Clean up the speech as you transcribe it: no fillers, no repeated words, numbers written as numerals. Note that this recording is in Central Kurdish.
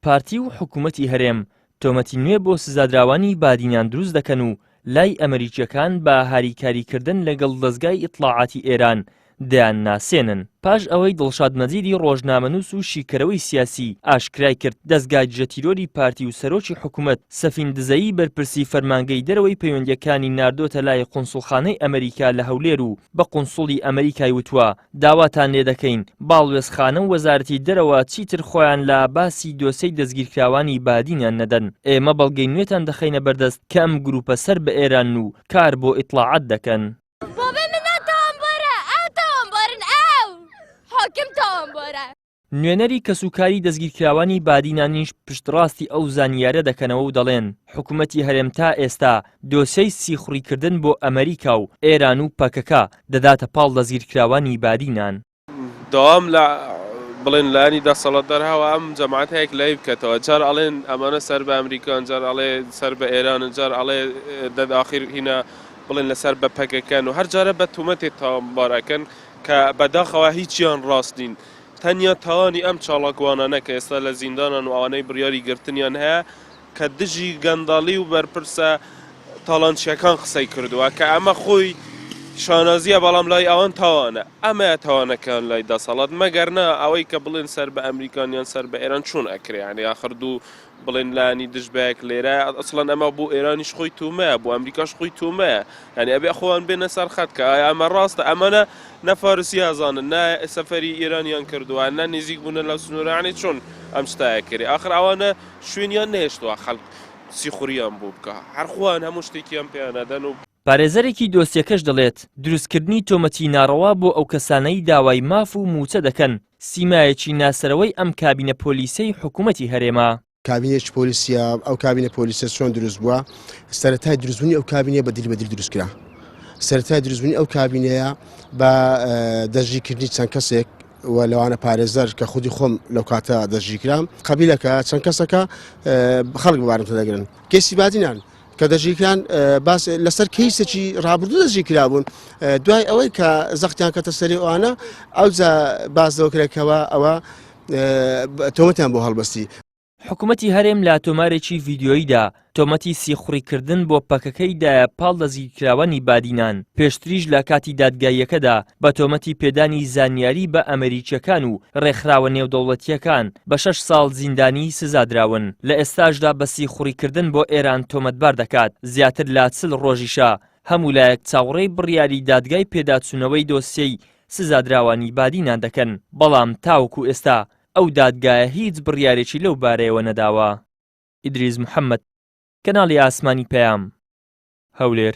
پارتی و حکوومەتی هەرێم تۆمەتی نوێ بۆ سزادراوانی بادینان دروست دەکەن و لای ئەمریکیەکان بە هاریکاریکردن لەگەڵ دەستگای ئیطلاعاتی ئێران دەیان ناسێنن. پاش ئەوەی دڵشاد مەجیدی ڕۆژنامەنووس و شیکەرەوەی سیاسی ئاشکرای کرد دەستگای دژەتیرۆری پارتی و سەرۆکی حکوومەت سەفین دزەیی بەرپرسی فەرمانگەی دەرەوەی پەیوەندیەکانی ناردۆتە لای قونسوڵخانەی ئەمریکا لە هەولێر و بە قونسوڵی ئەمریکای وتووە داواتان لێ دەکەین باڵوێزخانە و وەزارەتی دەرەوە چیتر خۆیان لە باسی دۆسەی دەستگیرکراوانی بادینیان نەدەن. ئێمە بەڵگەی نوێتان دەخەینە بەردەست کە ئەم گروپە سەر بە ئێران و کار بۆ ئیطلاعات دەکەن. نوێنەری کەسوکاری دەستگیرکراوانی بادینانیش پشتڕاستی ئەو زانیارە دەکەنەوە و دەڵێن حکوومەتی هەرێم تا ئێستا دۆسەی سیخوڕیکردن بۆ ئەمریکا و ئێران و پەکەکە دەداتە پاڵ دەستگیرکراوانی بادینان. دەوام لە بڵێن لانی دەسەڵاتدار هەوە ئەم جەماعەت هەیەک لای بکەتەوە جار ئەڵێن ئەمانە سەر بە ئەمریکان جار ئەڵێ سەر بە ئێرانن جار ئەڵێ دەداخیر هینە بڵێن لەسەر بە پەکەکەن و هەر جارە بە تومەتێک تاوانبارەکەن کە بەداخەوە هیچیان ڕاستین. تەنیا تاوانی ئەم چاڵاکوانانە کە ئێستا لە زیندانان و ئەوانەی بڕیاری گرتنیان هەیە کە دژی گەنداڵی و بەرپرسە تاڵانچیەکان قسەی کردووە کە ئەمە خۆی شانازیە بەڵام لای ئەوان تاوانە ئەمە تاوانەکان لای دەسەڵات مەگەرنا ئەوەی کە بڵێن سەر بە ئەمریکانیان سەر بە ئێران چۆن ئەکرێ یعنی ئاخر دوو بڵێن لانی دژبەیەک لێرە ئەسڵەن ئەمە بۆ ئێرانیش خۆی تومەیە بۆ ئەمریکاش خۆی تومەیە یعنی ئەبێ خۆیان بێنە سەر خەت کە ئایا ئەمە ڕاستە ئەمانە نەفارسی ئازانن نا سەفەری ئێرانیان کردووە نا نزیک بوونە لەو سنوورانەی چۆن ئەم شتایە کرێ ئاخر ئەوانە شوێنیان نێشتووە خەڵک سیخوریان بوو بکە هەرخواان هەموو شتێکیان پێیانەدەن و پارێزەرێکی دۆسیەکەش دەڵێت دروستکردنی تۆمەتی ناڕەوا بۆ ئەو کەسانەی داوای ماف و موچە دەکەن سیمایەکی ناسەرەوەی ئەم کابینە پۆلیسەی حکوومەتی هەرێما. کابینێکی پۆلیسیە ئەو کابینە پۆلیسە چۆن دروست بووە سەرەتای دروستبوونی ئەو کابینە بەدیل دروستکرا سەرەتای دروستبوونی ئەو کابینەیە بە دەژیکردنی چەند کەسێک و لەوانە پارێزەر کە خودی خۆم لەو کاتە دەژیکرام قەبیلەکە چەند کەسەکە خەڵک ببارمتە دەگرن کێسی بادینان کە دەژیکران باس لەسەر کەیسێکی ڕابردوو دەژیکرا بوون دوای ئەوەی کە زەختیان کەتە سەری ئەوانە ئەوجا باس دەوەکرێکەوە ئەوە تۆمەتیان بۆ هەڵبەستی. حکوومەتی هەرێم لە تۆمارێکی ڤیدیۆییدا تۆمەتی سیخوڕیکردن بۆ پەکەکەیدایە پاڵ دەستگیرکراوانی بادینان پێشتریش لە کاتی دادگاییەکەدا بە تۆمەتی پێدانی زانیاری بە ئەمریکیەکان و ڕێکخراوە نێودەوڵەتیەکان بە 6 ساڵ زیندانی سزادراون لە ئێستاشدا بە سیخوڕیکردن بۆ ئێران تۆمەتبار دەکات زیاتر لە 40 ڕۆژیشە هەموو لایەک چاوەڕێی بڕیاری دادگای پێداچوونەوەی دۆسیەی سزادراوانی بادینان دەکەن بەڵام تاوەکو ئێستا ئەو دادگایە هیچ بڕیارێکی لەو بارەیەوە نەداوە. ئیدریس محەممەد کەناڵی ئاسمانی پەیام هەولێر.